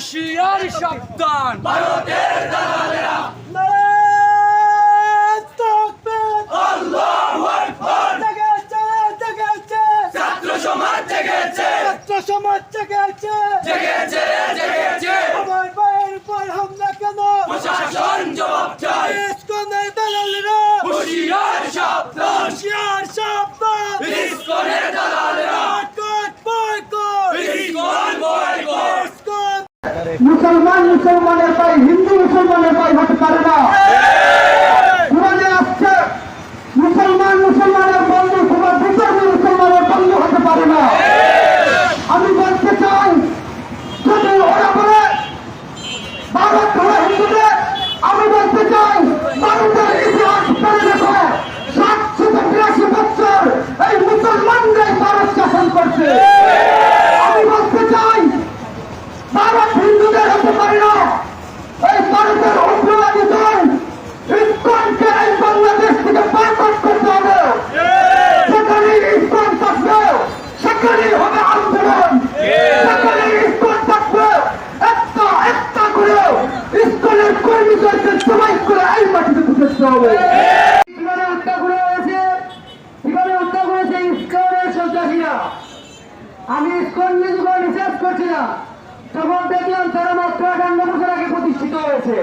হুঁশিয়ার সাবধান ভারতের দালালেরা আল্লাহু আকবার ছাত্র সমাজ জেগেছে জেগেছে প্রশাসন জবাব চাই হুঁশিয়ার সাবধান ইসকনের দালালেরা ইসকন বয়কট মুসলমানের পাই হিন্দু মুসলমানের পাই হতে পারে না। কোরআনে আসছে মুসলমানের বন্ধু তোমার বিধর্মী মুসলমানের বন্ধু হতে পারে না। আমি বলতে চাই যদি ওরা বলে ভারত হলো হিন্দুদের, আমি বলতে চাই ভারতের ইতিহাস পড়ে দেখো 782 বছর এই মুসলমানরাই ভারত শাসন করছে। আমি বলতে চাই ভারত হিন্দুদের হতে পারে না। এই ভারতের উগ্রবাদী দল ইসকনকে এই বাংলাদেশ থেকে বয়কট করতে হবে। সেখানেই ইসকন থাকবে, সেখানেই হবে আন্দোলন, সেখানেই ইসকন থাকবে। একটা করে ইসকনের কর্মীদেরকে সবাই করে এই মাটিতে তুলতে হবে। জীবনে হত্যা করেছে ইসকনের সন্ত্রাসীরা। আমি ইসকন নিয়ে যখন রিসার্চ করছিলাম তখন দেখলাম তারা মাত্র 58 বছর আগে প্রতিষ্ঠিত হয়েছে।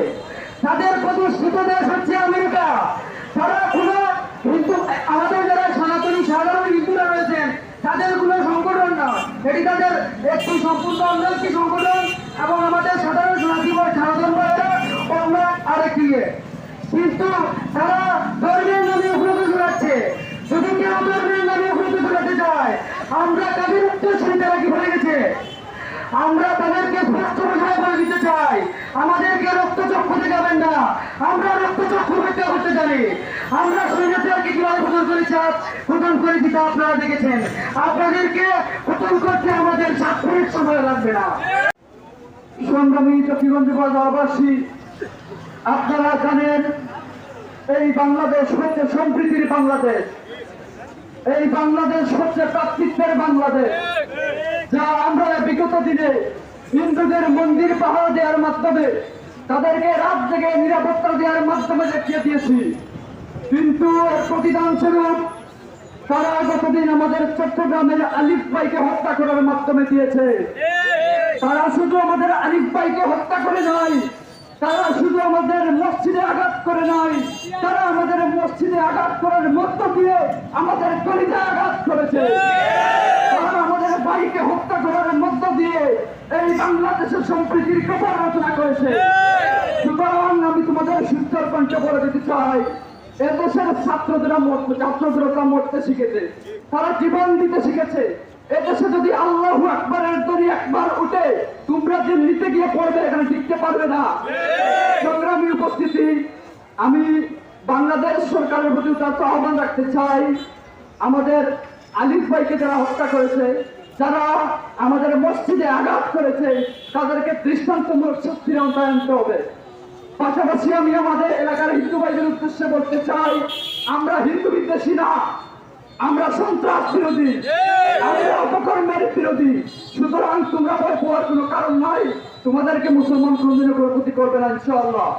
তাদের প্রতিষ্ঠিত দেশ হচ্ছে আমেরিকা। তারা কোনো হিন্দু, আমাদের যারা সনাতনী সাধারণ হিন্দুরা রয়েছেন তাদের কোনো সংগঠন না, এটি তাদের একটি সম্পূর্ণ অন্য একটি সংগঠন এবং আমাদের সাধারণ সনাতন ভাইয়েরা অন্য আরেকটি। কিন্তু তারা ধর্মের নামে উপলব্ধি করাচ্ছে। যদি কেউ ধর্মের নামে উপলব্ধি করাতে চায়, আমরা তাদের উত্তরসূরি তারা কি হয়ে গেছে, আমরা তাদেরকে স্পষ্ট ভাষায় বলে দিতে চাই আমাদেরকে রক্তচক্ষু দেখাবেন না। আমরা রক্তচক্ষু হত্যা করতে জানি। আমরা স্বৈরাচারকে কিভাবে পতন করে দিতে আপনারা দেখেছেন। আপনাদেরকে পতন করতে আমাদের 7 মিনিট সময় লাগবে না। সংগ্রামী চট্টগ্রাম বাজারবাসী, আপনারা জানেন এই বাংলাদেশ হচ্ছে সম্প্রীতির বাংলাদেশ, এই বাংলাদেশ হচ্ছে ভ্রাতৃত্বের বাংলাদেশ, যা আমরা বিগত দিনে হিন্দুদের মন্দির পাহারা দেওয়ার মাধ্যমে তাদেরকে রাত জেগে নিরাপত্তা দেওয়ার মাধ্যমে দেখিয়ে দিয়েছি। কিন্তু এর প্রতিদান স্বরূপ তারা গতদিন আমাদের চট্টগ্রামের আলিফ ভাইকে হত্যা করার মাধ্যমে দিয়েছে। তারা শুধু আমাদের আলিফ ভাইকে হত্যা করে নাই, তারা শুধু আমাদের মসজিদে আঘাত করে নাই, তারা আমাদের মসজিদে আঘাত করার মধ্য দিয়ে আমাদের কলিজায় আঘাত করেছে। তারা আমাদের ভাইকে হত্যা করার মধ্য দিয়ে এই বাংলাদেশের সম্প্রীতির কথা রচনা করেছে। সুতরাং আমি তোমাদের সুন্দর কণ্ঠ করে দিতে চাই, এদেশের ছাত্ররা মরতে শিখেছে, তারা জীবন দিতে শিখেছে। এদেশে যদি আল্লাহু আকবারের ধ্বনি একবার উঠে তোমরা যে নিতে গিয়ে পড়বে, এখানে টিকতে পারবে না। সংগ্রামী উপস্থিতি, আমি বাংলাদেশ সরকারের প্রতি তার আহ্বান রাখতে চাই, আমাদের আলিফ ভাইকে যারা হত্যা করেছে, যারা আমাদের মসজিদে আঘাত করেছে, তাদেরকে দৃষ্টান্তমূলক শাস্তির আওতায় আনতে হবে। পাশাপাশি আমি আমাদের এলাকার হিন্দু ভাইদের উদ্দেশ্যে বলতে চাই, আমরা হিন্দু বিদ্বেষী না, আমরা সন্ত্রাস বিরোধী, আমরা অপকর্মের বিরোধী। সুতরাং তোমরা ভয় পাওয়ার কোনো কারণ নাই, তোমাদেরকে মুসলমান কোনদিনও ক্ষতি করবে না ইনশাআল্লাহ।